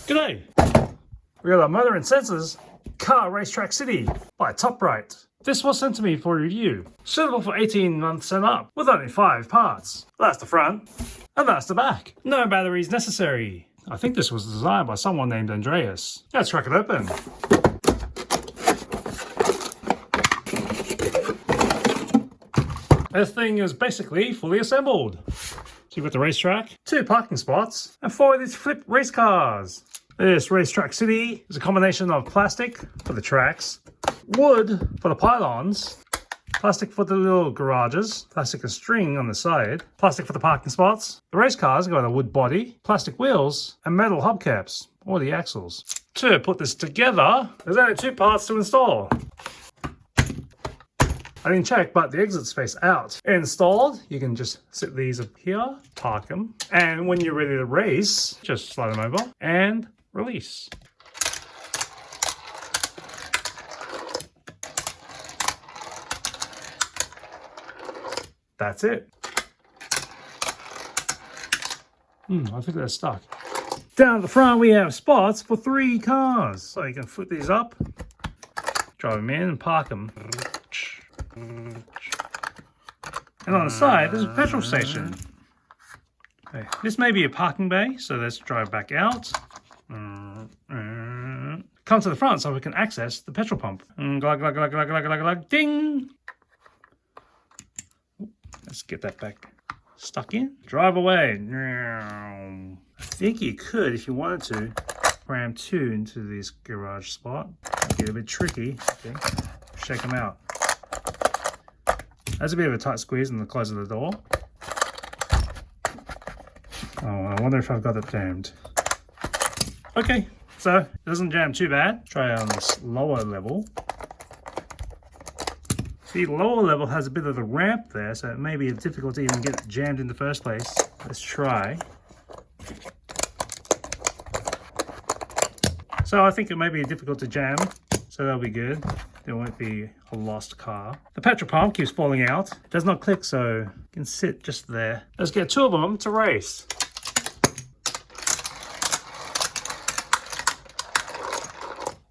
G'day! We got a Motor and Sensors Car Racetrack City by Top Right. This was sent to me for review. Suitable for 18 months and up, with only 5 parts. That's the front, and that's the back. No batteries necessary. I think this was designed by someone named Andreas. Let's crack it open. This thing is basically fully assembled. So you've got the racetrack, 2 parking spots, and 4 of these flip race cars. This Racetrack City is a combination of plastic for the tracks, wood for the pylons, plastic for the little garages, plastic and string on the side, plastic for the parking spots. The race cars got a wood body, plastic wheels, and metal hubcaps, or the axles. To put this together, there's only 2 parts to install. I didn't check, but the exits face out. Installed, you can just sit these up here, park them, and when you're ready to race, just slide them over and release. That's it. I think they're stuck. Down at the front, we have spots for 3 cars. So you can flip these up, drive them in and park them. And on the side, there's a petrol station. Okay. This may be a parking bay, so let's drive back out. Come to the front so we can access the petrol pump. Glug, glug, glug, glug, glug, glug, glug, ding! Let's get that back stuck in. Drive away. I think you could, if you wanted to, cram 2 into this garage spot. Get a bit tricky, I think. Shake them out. That's a bit of a tight squeeze on the close of the door. Oh, I wonder if I've got it jammed. Okay, so it doesn't jam too bad. Try it on this lower level. The lower level has a bit of a ramp there, so it may be difficult to even get it jammed in the first place. Let's try. So I think it may be difficult to jam, so that'll be good. There won't be a lost car. The petrol pump keeps falling out. It does not click, so you can sit just there. Let's get 2 of them to race.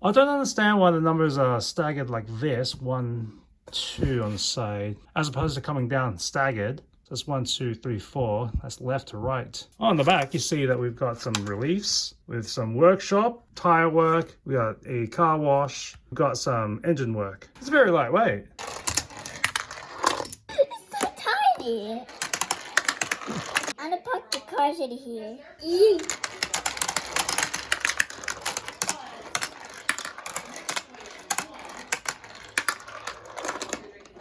I don't understand why the numbers are staggered like this. 1, 2 on the side, as opposed to coming down staggered. So it's 1, 2, 3, 4. That's left to right. On the back, you see that we've got some reliefs with some workshop, tire work. We got a car wash. We've got some engine work. It's very lightweight. It's so tiny. I'm gonna park the cars in here.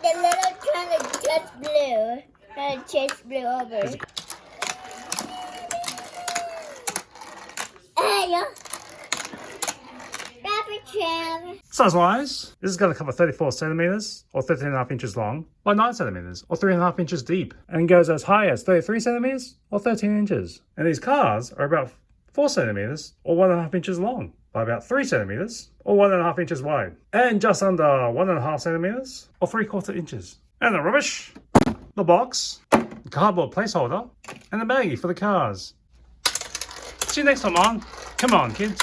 The little trying to just blue. Trying to chase blue over. Hey, yo. Rapid tram. Size-wise, this is going to cover 34 centimeters or 13.5 inches long by 9 centimeters or 3.5 inches deep, and goes as high as 33 centimeters or 13 inches. And these cars are about 4 centimeters or 1.5 inches long by about 3 centimeters or 1.5 inches wide, and just under 1.5 centimeters or 3/4 inches. And the rubbish, the box, the cardboard placeholder, and the baggie for the cars. See you next time on. Come on, kids.